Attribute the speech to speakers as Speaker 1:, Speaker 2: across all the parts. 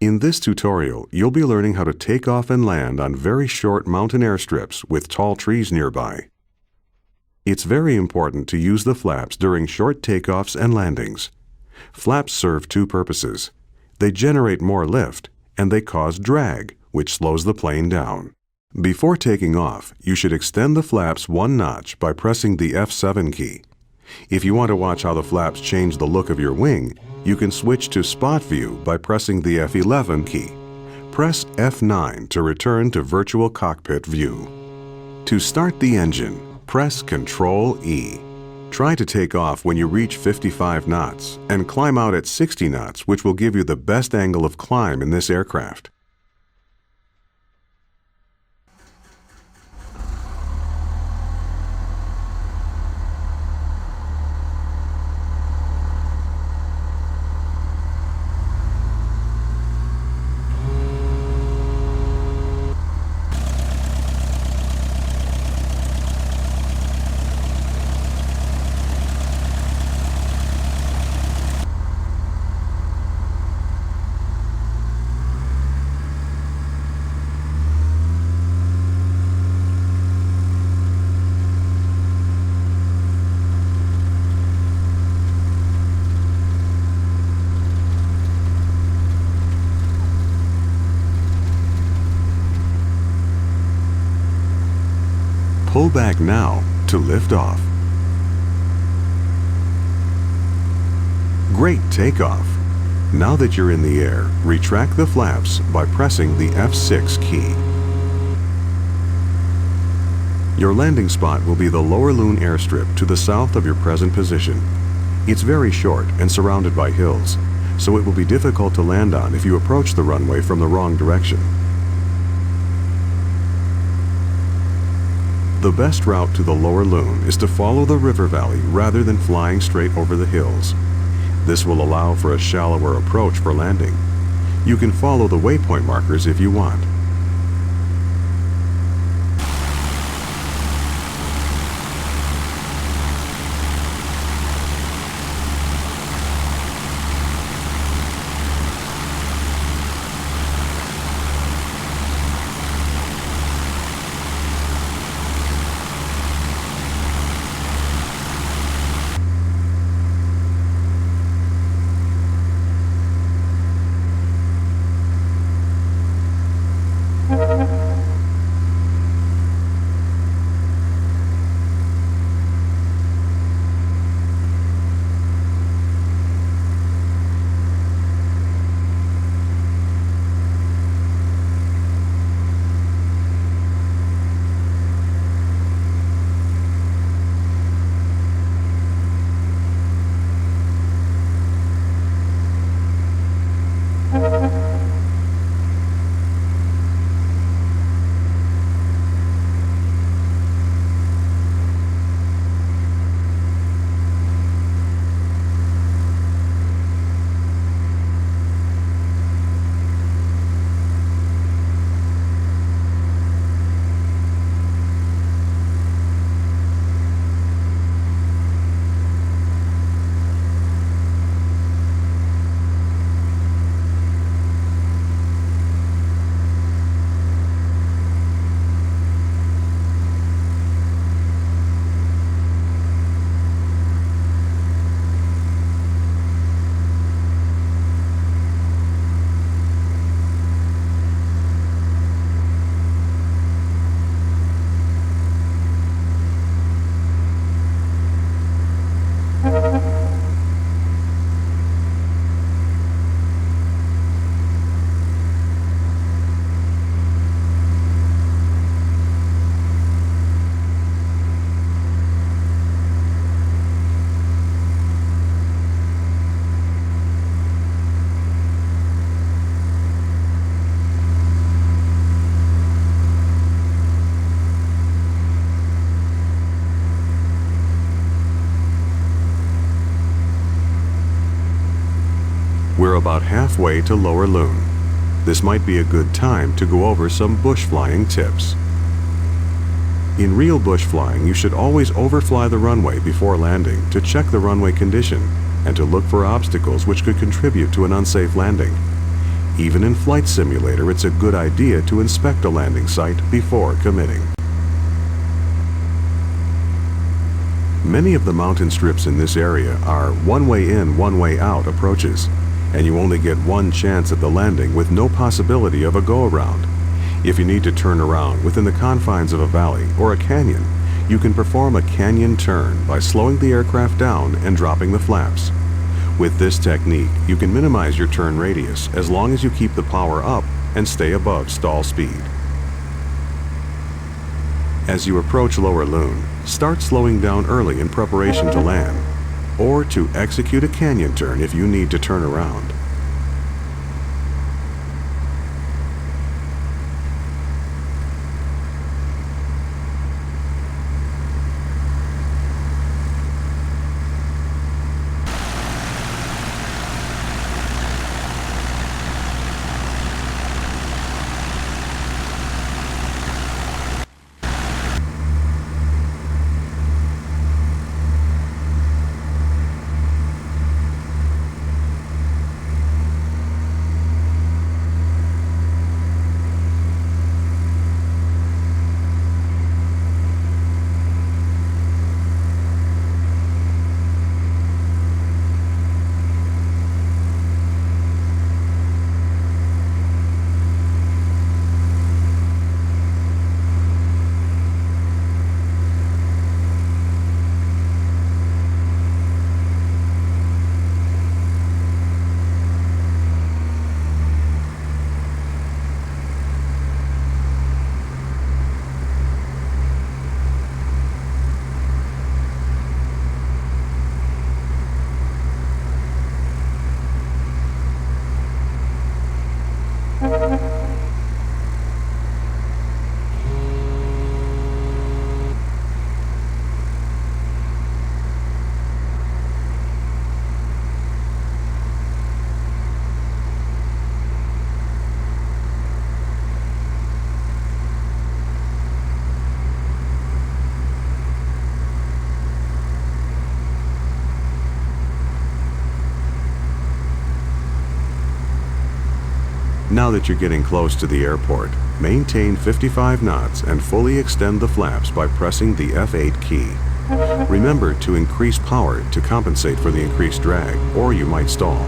Speaker 1: In this tutorial, you'll be learning how to take off and land on very short mountain airstrips with tall trees nearby. It's very important to use the flaps during short takeoffs and landings. Flaps serve two purposes. They generate more lift, and they cause drag, which slows the plane down. Before taking off, you should extend the flaps one notch by pressing the F7 key. If you want to watch how the flaps change the look of your wing, you can switch to spot view by pressing the F11 key. Press F9 to return to virtual cockpit view. To start the engine, press Ctrl E. Try to take off when you reach 55 knots and climb out at 60 knots, which will give you the best angle of climb in this aircraft. Pull back now to lift off. Great takeoff! Now that you're in the air, retract the flaps by pressing the F6 key. Your landing spot will be the Lower Loon airstrip to the south of your present position. It's very short and surrounded by hills, so it will be difficult to land on if you approach the runway from the wrong direction. The best route to the Lower Loon is to follow the river valley rather than flying straight over the hills. This will allow for a shallower approach for landing. You can follow the waypoint markers if you want. We're about halfway to Lower Loon. This might be a good time to go over some bush flying tips. In real bush flying, you should always overfly the runway before landing to check the runway condition and to look for obstacles which could contribute to an unsafe landing. Even in Flight Simulator, it's a good idea to inspect a landing site before committing. Many of the mountain strips in this area are one-way in, one-way out approaches, and you only get one chance at the landing with no possibility of a go-around. If you need to turn around within the confines of a valley or a canyon, you can perform a canyon turn by slowing the aircraft down and dropping the flaps. With this technique, you can minimize your turn radius as long as you keep the power up and stay above stall speed. As you approach Lower Loon, start slowing down early in preparation to land, or to execute a canyon turn if you need to turn around. Now that you're getting close to the airport, maintain 55 knots and fully extend the flaps by pressing the F8 key. Remember to increase power to compensate for the increased drag, or you might stall.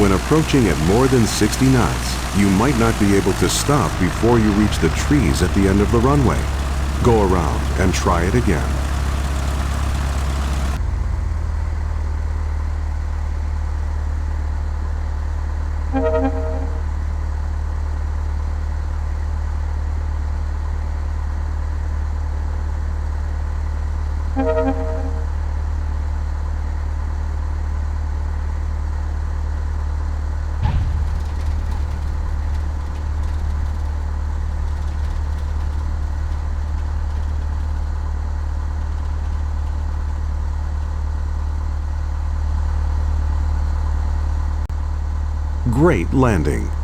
Speaker 1: When approaching at more than 60 knots, you might not be able to stop before you reach the trees at the end of the runway. Go around and try it again. great landing.